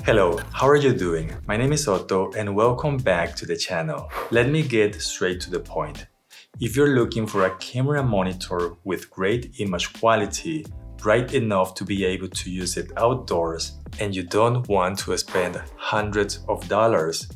Hello, how are you doing? My name is Otto and welcome back to the channel. Let me get straight to the point. If you're looking for a camera monitor with great image quality, bright enough to be able to use it outdoors, and you don't want to spend hundreds of dollars,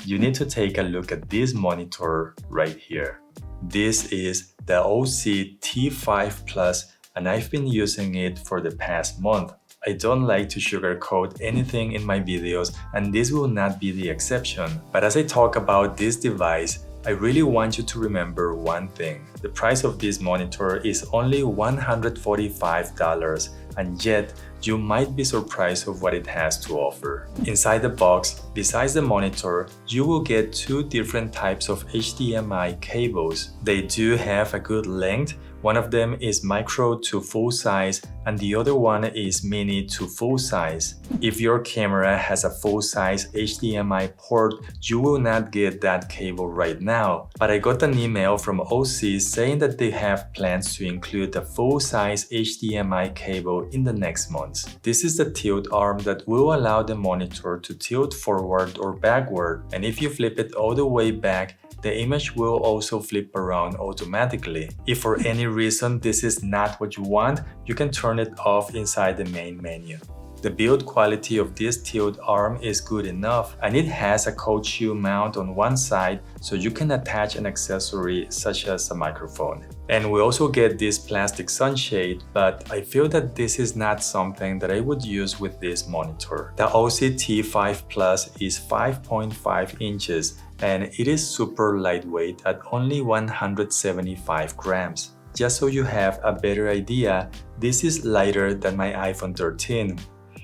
you need to take a look at this monitor right here. This is the Osee T5 Plus and I've been using it for the past month. I don't like to sugarcoat anything in my videos and this will not be the exception. But as I talk about this device, I really want you to remember one thing. The price of this monitor is only $145 and yet you might be surprised of what it has to offer. Inside the box, besides the monitor, you will get two different types of HDMI cables. They do have a good length. One of them is micro to full size and the other one is mini to full size. If your camera has a full size HDMI port, you will not get that cable right now. But I got an email from Osee saying that they have plans to include a full size HDMI cable in the next months. This is the tilt arm that will allow the monitor to tilt forward or backward, and if you flip it all the way back, the image will also flip around automatically. If for any reason this is not what you want, you can turn it off inside the main menu. The build quality of this tilt arm is good enough and it has a cold shoe mount on one side so you can attach an accessory such as a microphone. And we also get this plastic sunshade, but I feel that this is not something that I would use with this monitor. The Osee T5 Plus is 5.5 inches and it is super lightweight at only 175 grams. Just so you have a better idea, this is lighter than my iPhone 13.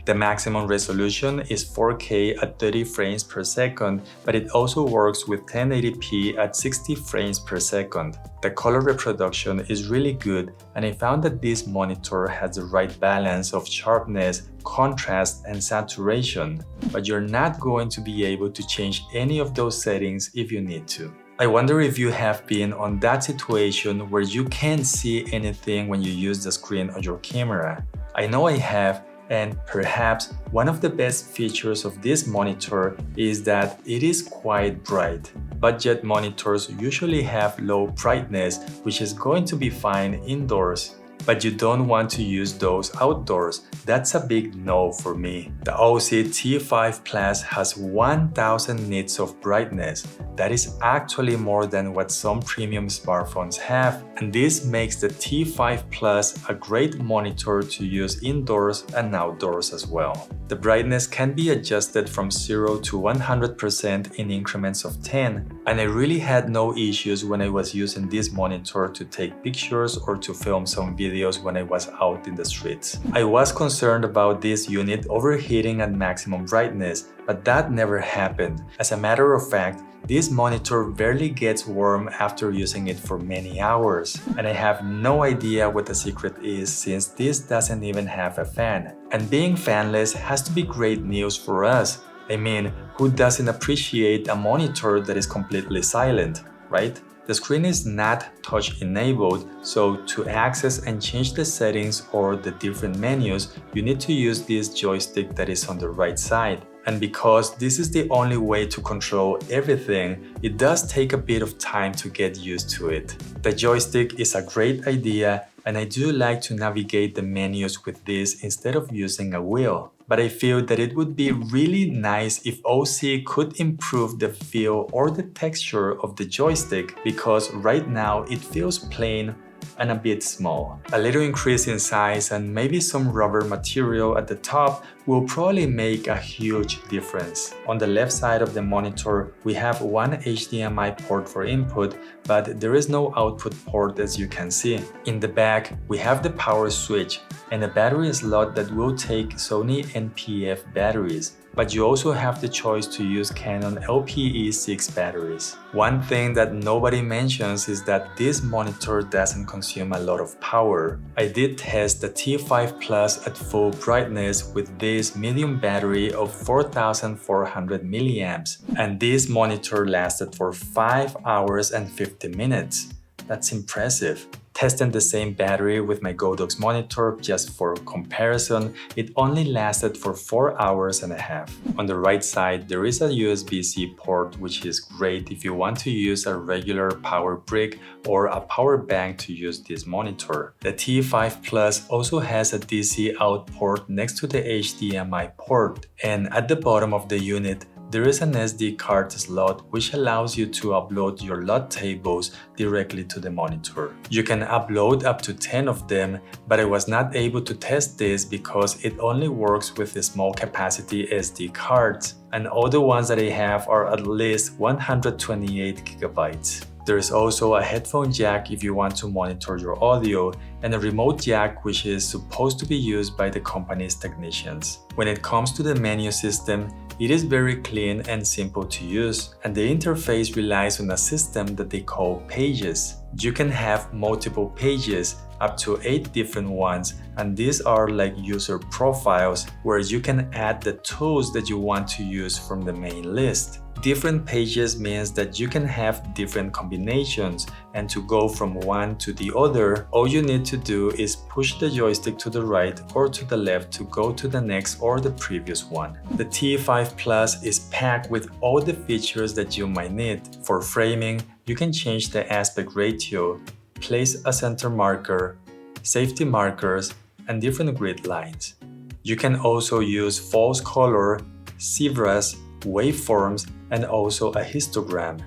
The maximum resolution is 4K at 30 frames per second, but it also works with 1080p at 60 frames per second. The color reproduction is really good, and I found that this monitor has the right balance of sharpness, contrast, and saturation, but you're not going to be able to change any of those settings if you need to. I wonder if you have been on that situation where you can't see anything when you use the screen on your camera. I know I have. And perhaps one of the best features of this monitor is that it is quite bright. Budget monitors usually have low brightness, which is going to be fine indoors. But you don't want to use those outdoors. That's a big no for me. The Osee T5 Plus has 1000 nits of brightness. That is actually more than what some premium smartphones have, and this makes the T5 Plus a great monitor to use indoors and outdoors as well. The brightness can be adjusted from 0 to 100% in increments of 10, and I really had no issues when I was using this monitor to take pictures or to film some videos when I was out in the streets. I was concerned about this unit overheating at maximum brightness, but that never happened. As a matter of fact, this monitor barely gets warm after using it for many hours, and I have no idea what the secret is since this doesn't even have a fan. And being fanless has to be great news for us. I mean, who doesn't appreciate a monitor that is completely silent, right? The screen is not touch-enabled, so to access and change the settings or the different menus, you need to use this joystick that is on the right side. And because this is the only way to control everything, it does take a bit of time to get used to it. The joystick is a great idea, and I do like to navigate the menus with this instead of using a wheel. But I feel that it would be really nice if Osee could improve the feel or the texture of the joystick, because right now it feels plain and a bit small. A little increase in size and maybe some rubber material at the top will probably make a huge difference. On the left side of the monitor, we have one HDMI port for input, but there is no output port as you can see. In the back, we have the power switch and a battery slot that will take Sony NP-F batteries. But you also have the choice to use Canon LPE6 batteries. One thing that nobody mentions is that this monitor doesn't consume a lot of power. I did test the T5 Plus at full brightness with this medium battery of 4400 milliamps, and this monitor lasted for 5 hours and 50 minutes. That's impressive. Testing the same battery with my Godox monitor just for comparison, it only lasted for 4 hours and a half. On the right side, there is a USB-C port, which is great if you want to use a regular power brick or a power bank to use this monitor. The T5 Plus also has a DC out port next to the HDMI port, and at the bottom of the unit, there is an SD card slot which allows you to upload your lot tables directly to the monitor. You can upload up to 10 of them, but I was not able to test this because it only works with the small capacity SD cards, and all the ones that I have are at least 128 gigabytes. There is also a headphone jack if you want to monitor your audio, and a remote jack which is supposed to be used by the company's technicians. When it comes to the menu system, it is very clean and simple to use, and the interface relies on a system that they call pages. You can have multiple pages, up to 8 different ones, and these are like user profiles where you can add the tools that you want to use from the main list. Different pages means that you can have different combinations, and to go from one to the other, all you need to do is push the joystick to the right or to the left to go to the next or the previous one. The T5 Plus is packed with all the features that you might need. For framing, you can change the aspect ratio, place a center marker, safety markers, and different grid lines. You can also use false color, zebras, waveforms, and also a histogram.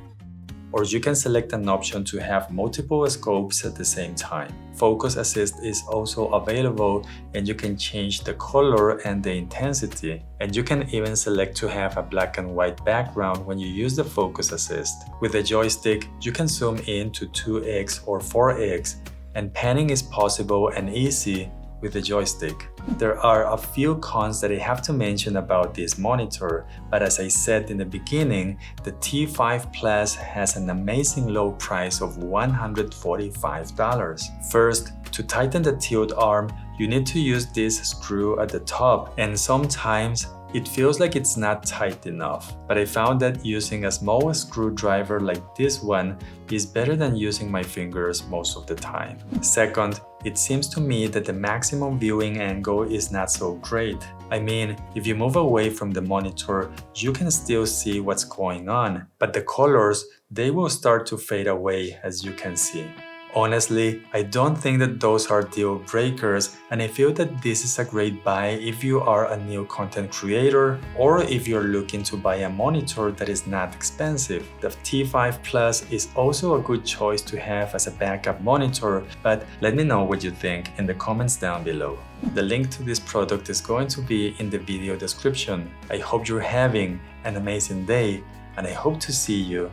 Or you can select an option to have multiple scopes at the same time. Focus Assist is also available, and you can change the color and the intensity. And you can even select to have a black and white background when you use the Focus Assist. With the joystick, you can zoom in to 2x or 4x, and panning is possible and easy with the joystick. There are a few cons that I have to mention about this monitor, but as I said in the beginning, the T5 Plus has an amazing low price of $145. First, to tighten the tilt arm, you need to use this screw at the top, and sometimes it feels like it's not tight enough, but I found that using a small screwdriver like this one is better than using my fingers most of the time. Second, it seems to me that the maximum viewing angle is not so great. I mean, if you move away from the monitor, you can still see what's going on, but the colors, they will start to fade away, as you can see. Honestly, I don't think that those are deal breakers, and I feel that this is a great buy if you are a new content creator or if you're looking to buy a monitor that is not expensive. The T5 Plus is also a good choice to have as a backup monitor, but let me know what you think in the comments down below. The link to this product is going to be in the video description. I hope you're having an amazing day, and I hope to see you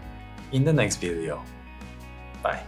in the next video. Bye.